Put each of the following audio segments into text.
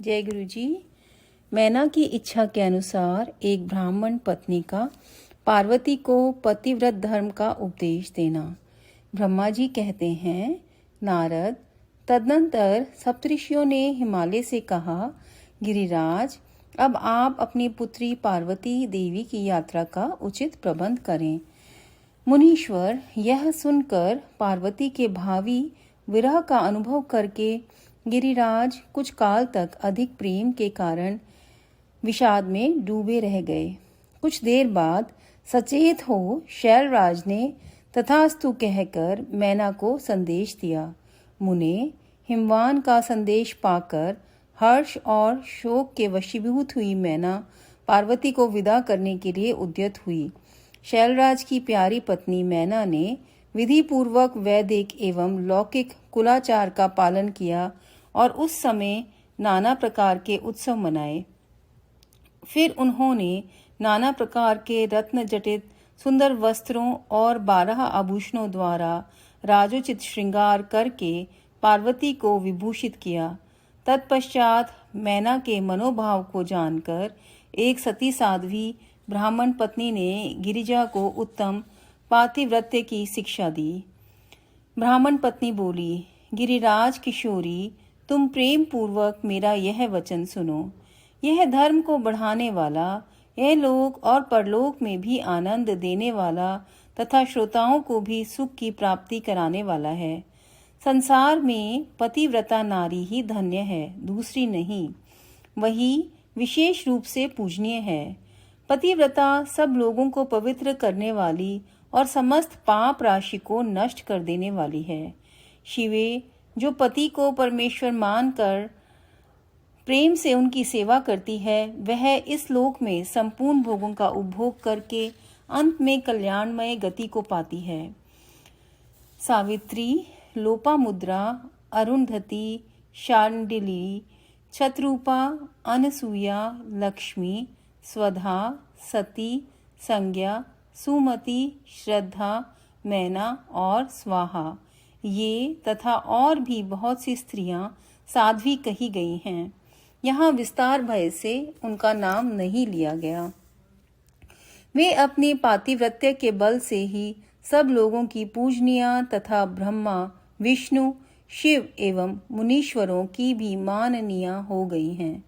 जय गुरु जी। मैना की इच्छा के अनुसार एक ब्राह्मण पत्नी का पार्वती को पतिव्रत धर्म का उपदेश देना। ब्रह्मा जी कहते हैं, नारद, तदनंतर सप्तऋषियों ने हिमालय से कहा, गिरिराज, अब आप अपनी पुत्री पार्वती देवी की यात्रा का उचित प्रबंध करें। मुनीश्वर यह सुनकर पार्वती के भावी विरह का अनुभव करके गिरिराज कुछ काल तक अधिक प्रेम के कारण विषाद में डूबे रह गए। कुछ देर बाद सचेत हो शैलराज ने तथास्तु कहकर मैना को संदेश दिया। मुने हिमवान का संदेश पाकर हर्ष और शोक के वशीभूत हुई मैना पार्वती को विदा करने के लिए उद्यत हुई। शैलराज की प्यारी पत्नी मैना ने विधि पूर्वक वैदिक एवं लौकिक कुलाचार का पालन किया और उस समय नाना प्रकार के उत्सव मनाए। फिर उन्होंने नाना प्रकार के रत्न जटित सुंदर वस्त्रों और 12 आभूषणों द्वारा राजोचित श्रृंगार करके पार्वती को विभूषित किया। तत्पश्चात मैना के मनोभाव को जानकर एक सती साध्वी ब्राह्मण पत्नी ने गिरिजा को उत्तम पातिव्रत्य की शिक्षा दी। ब्राह्मण पत्नी बोली, गिरिराज किशोरी, तुम प्रेम पूर्वक मेरा यह वचन सुनो। यह धर्म को बढ़ाने वाला, यह लोक और परलोक में भी आनंद देने वाला तथा श्रोताओं को भी सुख की प्राप्ति कराने वाला है। संसार में पतिव्रता नारी ही धन्य है, दूसरी नहीं। वही विशेष रूप से पूजनीय है। पतिव्रता सब लोगों को पवित्र करने वाली और समस्त पाप राशि को नष्ट कर देने वाली है। शिवे, जो पति को परमेश्वर मानकर प्रेम से उनकी सेवा करती है, वह इस लोक में संपूर्ण भोगों का उपभोग करके अंत में कल्याणमय गति को पाती है। सावित्री, लोपामुद्रा, अरुंधति, शांडिली, छतरूपा, अनसूया, लक्ष्मी, स्वधा, सती, संज्ञा, सुमति, श्रद्धा, मैना और स्वाहा, ये तथा और भी बहुत सी स्त्रियां साध्वी कही गई हैं। यहाँ विस्तार भय से उनका नाम नहीं लिया गया। वे अपनी पातिव्रत्य के बल से ही सब लोगों की पूजनीय तथा ब्रह्मा, विष्णु, शिव एवं मुनीश्वरों की भी माननीय हो गई हैं।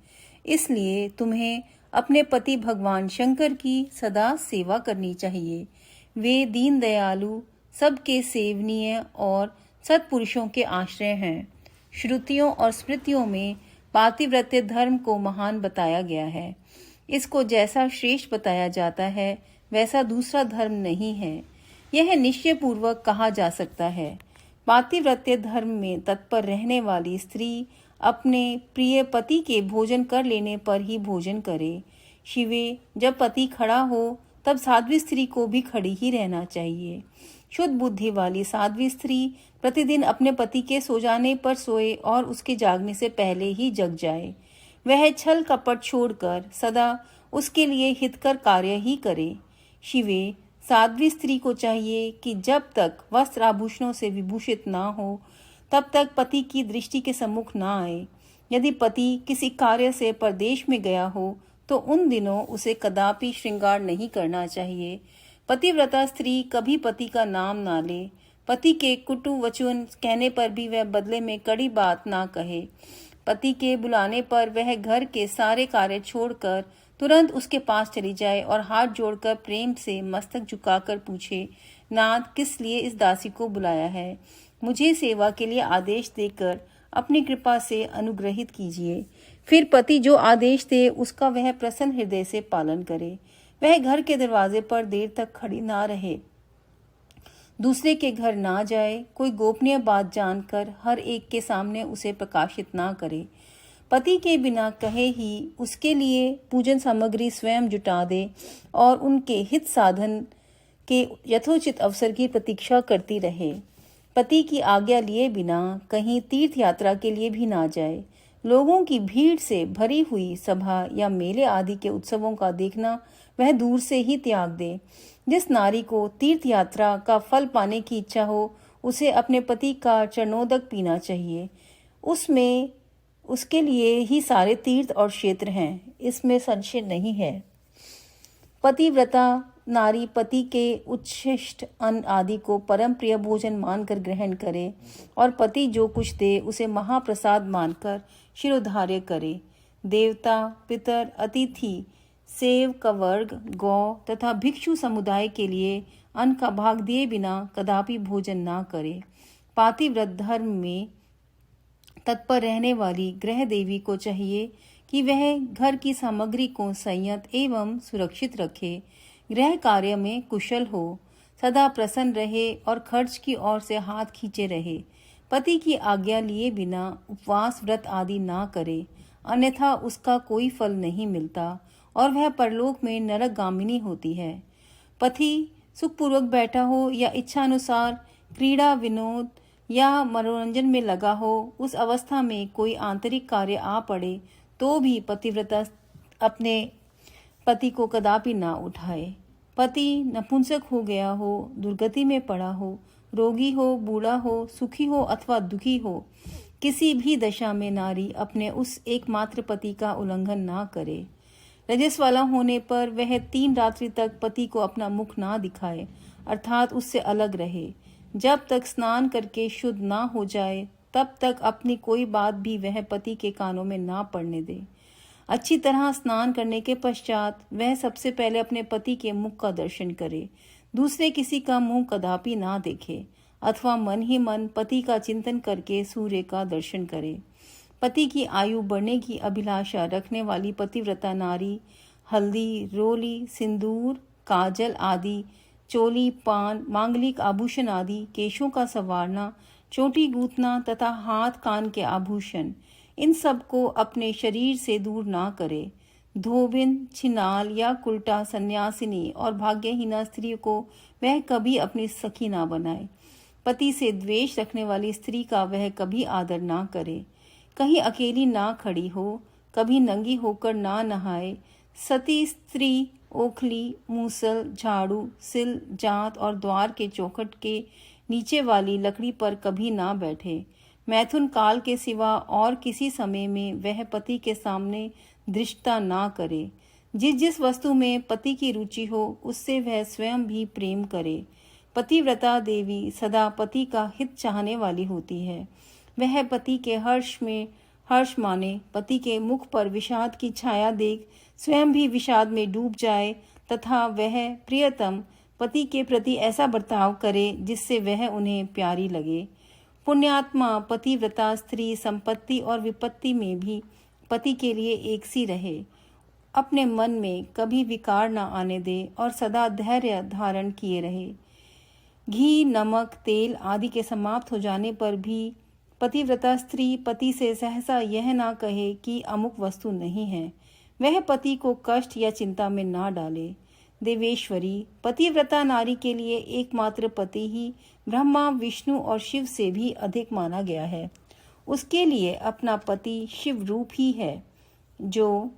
इसलिए तुम्हें अपने पति भगवान शंकर की सदा सेवा करनी चाहिए। वे दीन दयालु, सबके सेवनीय और सत्पुरुषों के आश्रय हैं। श्रुतियों और स्मृतियों में पातिव्रत्य धर्म को महान बताया गया है। इसको जैसा श्रेष्ठ बताया जाता है वैसा दूसरा धर्म नहीं है। यह निश्चय पूर्वक कहा जा सकता है। पातिव्रत्य धर्म में तत्पर रहने वाली स्त्री अपने प्रिय पति के भोजन कर लेने पर ही भोजन करे। शिवे, जब पति खड़ा हो तब साध्वी स्त्री को भी खड़ी ही रहना चाहिए। शुद्ध बुद्धि वाली साध्वी स्त्री प्रतिदिन अपने पति के सो जाने पर सोए और उसके जागने से पहले ही जग जाए। वह छल कपट छोड़कर सदा उसके लिए हितकर कार्य ही करे। शिवे, साध्वी स्त्री को चाहिए कि जब तक वस्त्र आभूषणों से विभूषित ना हो तब तक पति की दृष्टि के सम्मुख ना आए। यदि पति किसी कार्य से परदेश में गया हो तो उन दिनों उसे कदापि श्रृंगार नहीं करना चाहिए। पतिव्रता स्त्री कभी पति का नाम ना ले। पति के कुटु वचन कहने पर भी वह बदले में कड़ी बात ना कहे। पति के बुलाने पर वह घर के सारे कार्य छोड़कर तुरंत उसके पास चली जाए और हाथ जोड़कर प्रेम से मस्तक झुकाकर पूछे, नाथ, किस लिए इस दासी को बुलाया है? मुझे सेवा के लिए आदेश देकर अपनी कृपा से अनुग्रहित कीजिए। फिर पति जो आदेश दे उसका वह प्रसन्न हृदय से पालन करे। वह घर के दरवाजे पर देर तक खड़ी ना रहे, दूसरे के घर ना जाए, कोई गोपनीय बात जानकर हर एक के सामने उसे प्रकाशित ना करे। पति के बिना कहे ही उसके लिए पूजन सामग्री स्वयं जुटा दे और उनके हित साधन के यथोचित अवसर की प्रतीक्षा करती रहे। पति की आज्ञा लिए बिना कहीं तीर्थ यात्रा के लिए भी ना जाए। लोगों की भीड़ से भरी हुई सभा या मेले आदि के उत्सवों का देखना वह दूर से ही त्याग दे। जिस नारी को तीर्थ यात्रा का फल पाने की इच्छा हो उसे अपने पति का चरणोदक पीना चाहिए। उसमें उसके लिए ही सारे तीर्थ और क्षेत्र हैं, इसमें संशय नहीं है। पतिव्रता नारी पति के उच्छिष्ट अन्न आदि को परम प्रिय भोजन मानकर ग्रहण करे और पति जो कुछ दे उसे महाप्रसाद मानकर शिरोधार्य करे। देवता, पितर, अतिथि, सेवक वर्ग, गौ तथा भिक्षु समुदाय के लिए अन्न का भाग दिए बिना कदापि भोजन ना करे। पातिव्रत धर्म में तत्पर रहने वाली गृह देवी को चाहिए कि वह घर की सामग्री को संयत एवं सुरक्षित रखे, गृह कार्य में कुशल हो, सदा प्रसन्न रहे और खर्च की ओर से हाथ खींचे रहे। पति की आज्ञा लिए बिना उपवास व्रत आदि ना करे, अन्यथा उसका कोई फल नहीं मिलता और वह परलोक में नरकगामिनी होती है। पति सुखपूर्वक बैठा हो या इच्छानुसार क्रीड़ा, विनोद या मनोरंजन में लगा हो, उस अवस्था में कोई आंतरिक कार्य आ पड़े तो भी पतिव्रता अपने पति को कदापि ना उठाए। पति नपुंसक हो गया हो, दुर्गति में पड़ा हो, रोगी हो, बूढ़ा हो, सुखी हो अथवा दुखी हो, किसी भी दशा में नारी अपने उस एकमात्र पति का उल्लंघन ना करे। रजस वाला होने पर वह 3 रात्रि तक पति को अपना मुख ना दिखाए, अर्थात उससे अलग रहे। जब तक स्नान करके शुद्ध ना हो जाए तब तक अपनी कोई बात भी वह पति के कानों में ना पड़ने दे। अच्छी तरह स्नान करने के पश्चात वह सबसे पहले अपने पति के मुख का दर्शन करे, दूसरे किसी का मुंह कदापि ना देखे अथवा मन ही मन पति का चिंतन करके सूर्य का दर्शन करे। पति की आयु बढ़ने की अभिलाषा रखने वाली पतिव्रता नारी हल्दी, रोली, सिंदूर, काजल आदि, चोली, पान, मांगलिक आभूषण आदि, केशों का संवारना, चोटी गूंथना तथा हाथ कान के आभूषण, इन सब को अपने शरीर से दूर ना करे। धोबिन, छिनाल या कुल्टा, सन्यासिनी और भाग्यहीना स्त्री को वह कभी अपनी सखी ना बनाए। पति से द्वेष रखने वाली स्त्री का वह कभी आदर ना करे। कहीं अकेली ना खड़ी हो, कभी नंगी होकर ना नहाए। सती स्त्री ओखली, मूसल, झाड़ू, सिल, जांत और द्वार के चौखट के नीचे वाली लकड़ी पर कभी ना बैठे। मैथुन काल के सिवा और किसी समय में वह पति के सामने दृष्टता ना करे। जिस जिस वस्तु में पति की रुचि हो उससे वह स्वयं भी प्रेम करे। पतिव्रता देवी सदा पति का हित चाहने वाली होती है। वह पति के हर्ष में हर्ष माने, पति के मुख पर विषाद की छाया देख स्वयं भी विषाद में डूब जाए तथा वह प्रियतम पति के प्रति ऐसा बर्ताव करे जिससे वह उन्हें प्यारी लगे। पुण्यात्मा पतिव्रता स्त्री संपत्ति और विपत्ति में भी पति के लिए एक सी रहे, अपने मन में कभी विकार न आने दे और सदा धैर्य धारण किए रहे। घी, नमक, तेल आदि के समाप्त हो जाने पर भी पतिव्रता स्त्री पति से सहसा यह ना कहे कि अमुक वस्तु नहीं है। वह पति को कष्ट या चिंता में ना डाले। देवेश्वरी पतिव्रता नारी के लिए एकमात्र पति ही ब्रह्मा, विष्णु और शिव से भी अधिक माना गया है। उसके लिए अपना पति शिव रूप ही है। जो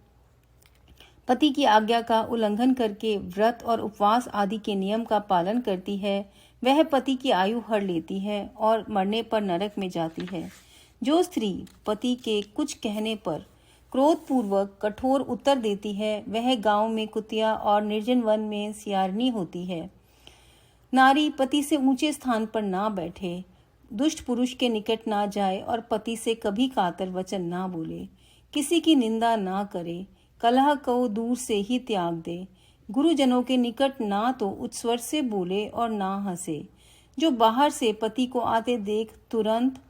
पति की आज्ञा का उल्लंघन करके व्रत और उपवास आदि के नियम का पालन करती है, वह पति की आयु हर लेती है और मरने पर नरक में जाती है। जो स्त्री पति के कुछ कहने पर क्रोधपूर्वक कठोर उत्तर देती है, वह गांव में कुतिया और निर्जन वन में सियारनी होती है। नारी पति से ऊंचे स्थान पर ना बैठे, दुष्ट पुरुष के निकट ना जाए और पति से कभी कातर वचन ना बोले, किसी की निंदा ना करे, कलह को दूर से ही त्याग दे, गुरुजनों के निकट ना तो उच्च स्वर से बोले और ना हंसे। जो बाहर से पति को आते देख तुरंत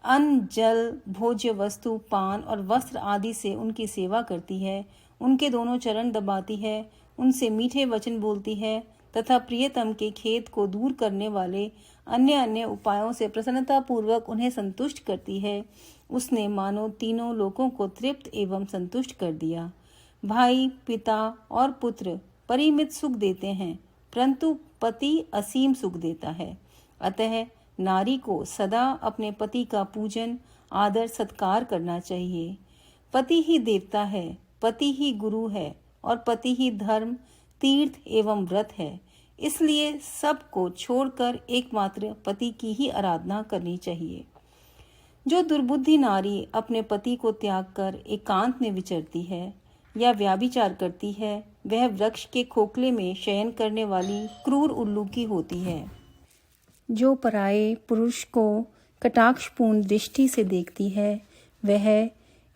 अन्न, जल, भोज्य वस्तु, पान और वस्त्र आदि से उनकी सेवा करती है, उनके दोनों चरण दबाती है, उनसे मीठे वचन बोलती है तथा प्रियतम के खेद को दूर करने वाले अन्य अन्य उपायों से प्रसन्नता पूर्वक उन्हें संतुष्ट करती है, उसने मानो तीनों लोकों को तृप्त एवं संतुष्ट कर दिया। भाई, पिता और पुत्र परिमित सुख देते हैं, परंतु पति असीम सुख देता है। अतः नारी को सदा अपने पति का पूजन, आदर, सत्कार करना चाहिए। पति ही देवता है, पति ही गुरु है और पति ही धर्म, तीर्थ एवं व्रत है। इसलिए सबको छोड़कर एकमात्र पति की ही आराधना करनी चाहिए। जो दुर्बुद्धि नारी अपने पति को त्याग कर एकांत में विचरती है या व्याभिचार करती है, वह वृक्ष के खोखले में शयन करने वाली क्रूर उल्लू की होती है। जो पराये पुरुष को कटाक्षपूर्ण दृष्टि से देखती है, वह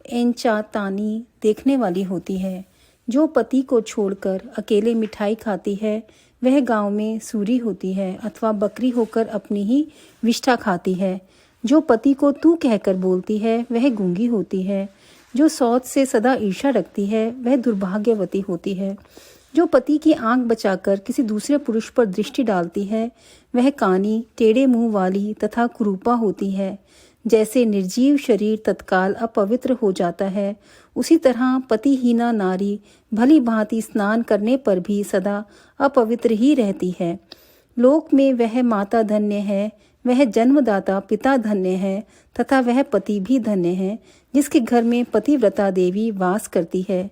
एंचातानी देखने वाली होती है। जो पति को छोड़कर अकेले मिठाई खाती है, वह गांव में सूरी होती है अथवा बकरी होकर अपनी ही विष्ठा खाती है। जो पति को तू कहकर बोलती है, वह गूंगी होती है। जो सौत से सदा ईर्ष्या रखती है, वह दुर्भाग्यवती होती है। जो पति की आंख बचाकर किसी दूसरे पुरुष पर दृष्टि डालती है, वह कानी, टेढ़े मुंह वाली तथा कुरूपा होती है। जैसे निर्जीव शरीर तत्काल अपवित्र हो जाता है, उसी तरह पतिहीना नारी भली भांति स्नान करने पर भी सदा अपवित्र ही रहती है। लोक में वह माता धन्य है, वह जन्मदाता पिता धन्य है तथा वह पति भी धन्य है, जिसके घर में पतिव्रता देवी वास करती है।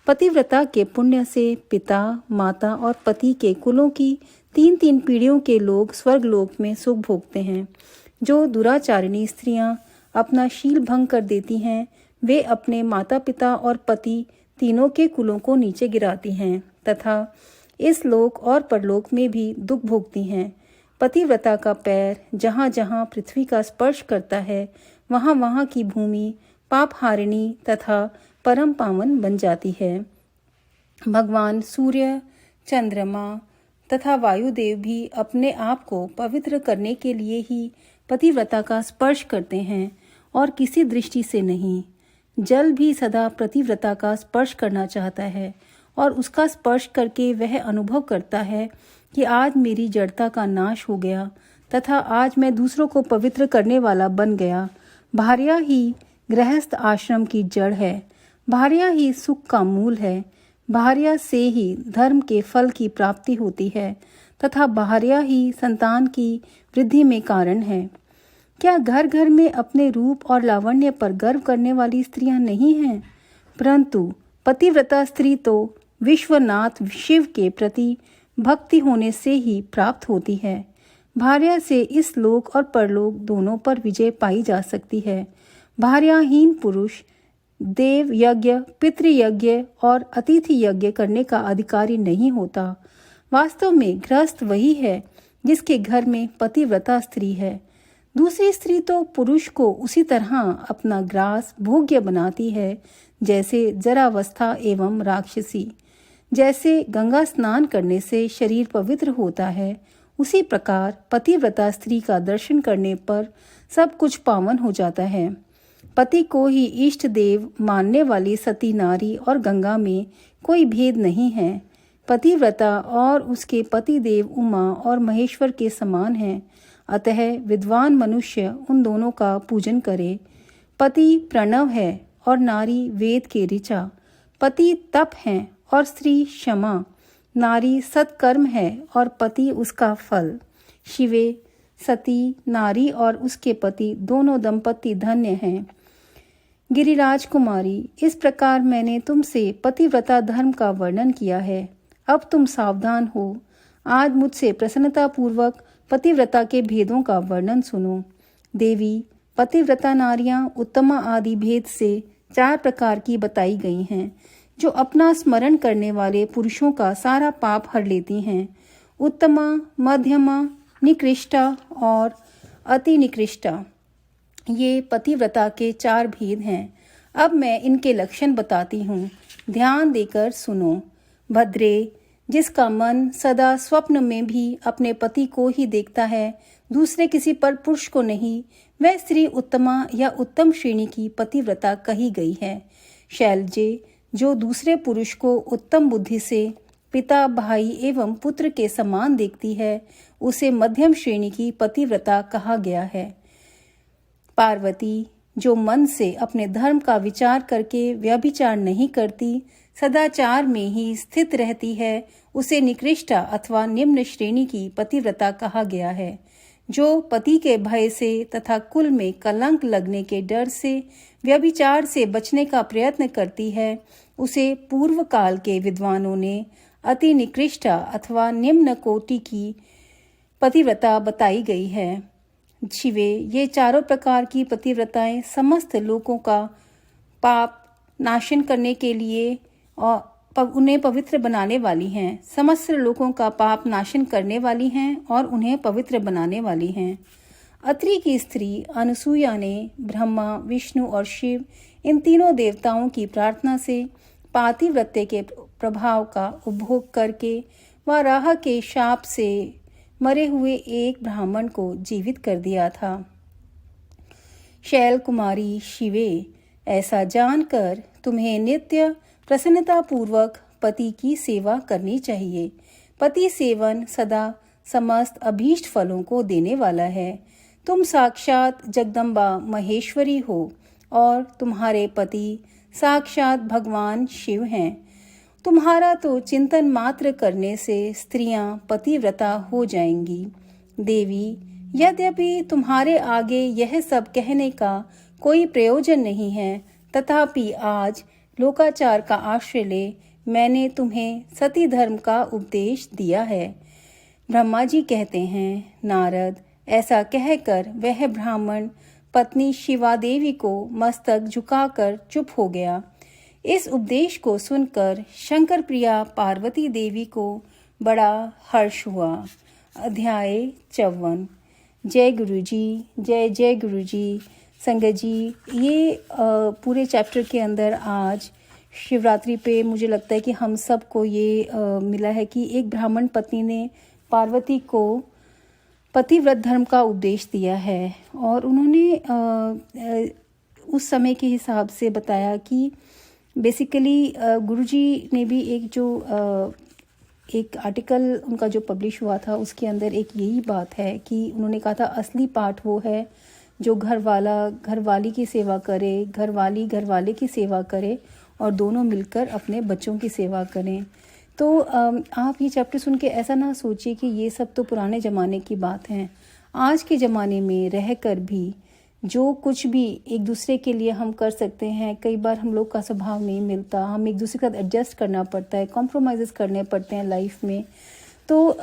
पतिव्रता के पुण्य से पिता, माता और पति के कुलों की 3-3 पीढ़ियों के लोग स्वर्गलोक में सुख भोगते हैं। जो दुराचारिणी स्त्रियां अपना शील भंग कर देती हैं, वे अपने माता पिता और पति तीनों के कुलों को नीचे गिराती हैं तथा इस लोक और परलोक में भी दुख भोगती हैं। पतिव्रता का पैर जहाँ जहाँ पृथ्वी का स्पर्श करता है, वहाँ वहाँ की भूमि पापहारिणी तथा परम पावन बन जाती है। भगवान सूर्य, चंद्रमा तथा वायुदेव भी अपने आप को पवित्र करने के लिए ही पतिव्रता का स्पर्श करते हैं और किसी दृष्टि से नहीं। जल भी सदा पतिव्रता का स्पर्श करना चाहता है और उसका स्पर्श करके वह अनुभव करता है कि आज मेरी जड़ता का नाश हो गया तथा आज मैं दूसरों को पवित्र करने वाला बन गया। भार्या ही गृहस्थ आश्रम की जड़ है, भार्या ही सुख का मूल है, भार्या से ही धर्म के फल की प्राप्ति होती है तथा भार्या ही संतान की वृद्धि में कारण है। क्या घर घर में अपने रूप और लावण्य पर गर्व करने वाली स्त्रियां नहीं हैं? परंतु पतिव्रता स्त्री तो विश्वनाथ शिव के प्रति भक्ति होने से ही प्राप्त होती है। भार्या से इस लोक और परलोक दोनों पर विजय पाई जा सकती है। भार्याहीन पुरुष देव यज्ञ, पितृयज्ञ और अतिथि यज्ञ करने का अधिकारी नहीं होता। वास्तव में गृहस्थ वही है जिसके घर में पतिव्रता स्त्री है। दूसरी स्त्री तो पुरुष को उसी तरह अपना ग्रास भोग्य बनाती है जैसे जरावस्था एवं राक्षसी। जैसे गंगा स्नान करने से शरीर पवित्र होता है, उसी प्रकार पतिव्रता स्त्री का दर्शन करने पर सब कुछ पावन हो जाता है। पति को ही इष्ट देव मानने वाली सती नारी और गंगा में कोई भेद नहीं है। पतिव्रता और उसके पति देव उमा और महेश्वर के समान हैं। अतः विद्वान मनुष्य उन दोनों का पूजन करे। पति प्रणव है और नारी वेद के ऋचा। पति तप है और स्त्री क्षमा। नारी सत्कर्म है और पति उसका फल। शिवे सती नारी और उसके पति दोनों दंपति धन्य हैं। गिरिराज कुमारी, इस प्रकार मैंने तुमसे पतिव्रता धर्म का वर्णन किया है। अब तुम सावधान हो। आज मुझसे प्रसन्नता पूर्वक पतिव्रता के भेदों का वर्णन सुनो। देवी, पतिव्रता नारियां उत्तमा आदि भेद से 4 प्रकार की बताई गई हैं, जो अपना स्मरण करने वाले पुरुषों का सारा पाप हर लेती हैं। उत्तमा, मध्यमा, निकृष्टा और अति निकृष्टा, ये पतिव्रता के 4 भेद हैं। अब मैं इनके लक्षण बताती हूँ, ध्यान देकर सुनो। भद्रे, जिसका मन सदा स्वप्न में भी अपने पति को ही देखता है, दूसरे किसी पर पुरुष को नहीं, वह स्त्री उत्तमा या उत्तम श्रेणी की पतिव्रता कही गई है। शैलजे, जो दूसरे पुरुष को उत्तम बुद्धि से पिता, भाई एवं पुत्र के समान देखती है, उसे मध्यम श्रेणी की पतिव्रता कहा गया है। पार्वती, जो मन से अपने धर्म का विचार करके व्यभिचार नहीं करती, सदाचार में ही स्थित रहती है, उसे निकृष्टा अथवा निम्न श्रेणी की पतिव्रता कहा गया है। जो पति के भय से तथा कुल में कलंक लगने के डर से व्यभिचार से बचने का प्रयत्न करती है, उसे पूर्व काल के विद्वानों ने अति निकृष्टा अथवा निम्न कोटि की पतिव्रता बताई गई है। शिवे, ये चारों प्रकार की पतिव्रताएं समस्त लोगों का पाप नाशन करने के लिए और उन्हें पवित्र बनाने वाली हैं। समस्त लोगों का पाप नाशन करने वाली हैं और उन्हें पवित्र बनाने वाली हैं। अत्रि की स्त्री अनसुया ने ब्रह्मा, विष्णु और शिव इन तीनों देवताओं की प्रार्थना से पातिव्रत्य के प्रभाव का उपभोग करके वाराह के शाप से मरे हुए एक ब्राह्मण को जीवित कर दिया था। शैल कुमारी शिवे, ऐसा जानकर तुम्हें नित्य प्रसन्नता पूर्वक पति की सेवा करनी चाहिए। पति सेवन सदा समस्त अभीष्ट फलों को देने वाला है। तुम साक्षात जगदम्बा महेश्वरी हो और तुम्हारे पति साक्षात भगवान शिव हैं। तुम्हारा तो चिंतन मात्र करने से स्त्रियां पतिव्रता हो जाएंगी। देवी, यद्यपि तुम्हारे आगे यह सब कहने का कोई प्रयोजन नहीं है, तथापि आज लोकाचार का आश्रय ले मैंने तुम्हें सती धर्म का उपदेश दिया है। ब्रह्मा जी कहते हैं, नारद, ऐसा कहकर वह ब्राह्मण पत्नी शिवा देवी को मस्तक झुकाकर चुप हो गया। इस उपदेश को सुनकर शंकर प्रिया पार्वती देवी को बड़ा हर्ष हुआ। अध्याय 54। जय गुरु जी, जय जय गुरु जी। संगत जी, ये पूरे चैप्टर के अंदर आज शिवरात्रि पे मुझे लगता है कि हम सब को ये मिला है कि एक ब्राह्मण पत्नी ने पार्वती को पतिव्रत धर्म का उपदेश दिया है और उन्होंने उस समय के हिसाब से बताया कि बेसिकली गुरुजी ने भी एक आर्टिकल उनका जो पब्लिश हुआ था उसके अंदर एक यही बात है कि उन्होंने कहा था असली पाठ वो है जो घरवाली की सेवा करे, घरवाली घरवाले की सेवा करे और दोनों मिलकर अपने बच्चों की सेवा करें। तो आप ये चैप्टर सुन के ऐसा ना सोचिए कि ये सब तो पुराने ज़माने की बात है। आज के ज़माने में रहकर भी जो कुछ भी एक दूसरे के लिए हम कर सकते हैं, कई बार हम लोग का स्वभाव नहीं मिलता, हम एक दूसरे के साथ एडजस्ट करना पड़ता है, कॉम्प्रोमाइज़ करने पड़ते हैं लाइफ में। तो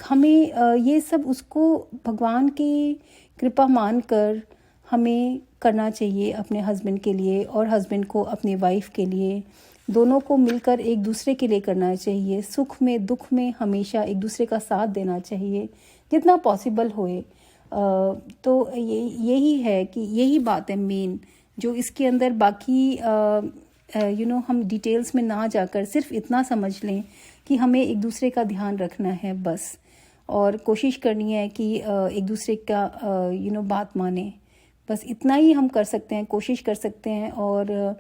हमें ये सब उसको भगवान की कृपा मानकर हमें करना चाहिए अपने हस्बैंड के लिए और हस्बैंड को अपनी वाइफ के लिए, दोनों को मिलकर एक दूसरे के लिए करना चाहिए। सुख में दुख में हमेशा एक दूसरे का साथ देना चाहिए जितना पॉसिबल होए। तो यही है कि यही बात है मेन जो इसके अंदर। बाकी हम डिटेल्स में ना जाकर सिर्फ इतना समझ लें कि हमें एक दूसरे का ध्यान रखना है बस, और कोशिश करनी है कि एक दूसरे का बात माने, बस इतना ही हम कर सकते हैं, कोशिश कर सकते हैं। और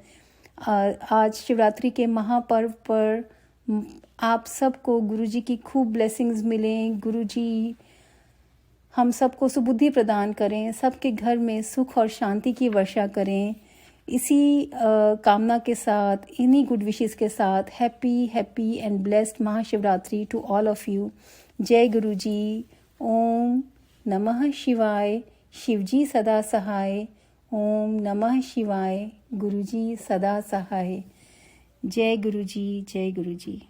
आज शिवरात्रि के महापर्व पर आप सबको गुरुजी की खूब ब्लेसिंग्स मिलें। गुरुजी हम सबको सुबुद्धि प्रदान करें, सबके घर में सुख और शांति की वर्षा करें। इसी कामना के साथ, इन्हीं गुड विशेस के साथ happy and blessed Mahashivratri to all of you. जय गुरु जी। ओम नमः शिवाय। शिवजी सदा सहाय। ओम नमः शिवाय। गुरुजी सदा सहाय। जय गुरु जी, जय गुरु जी।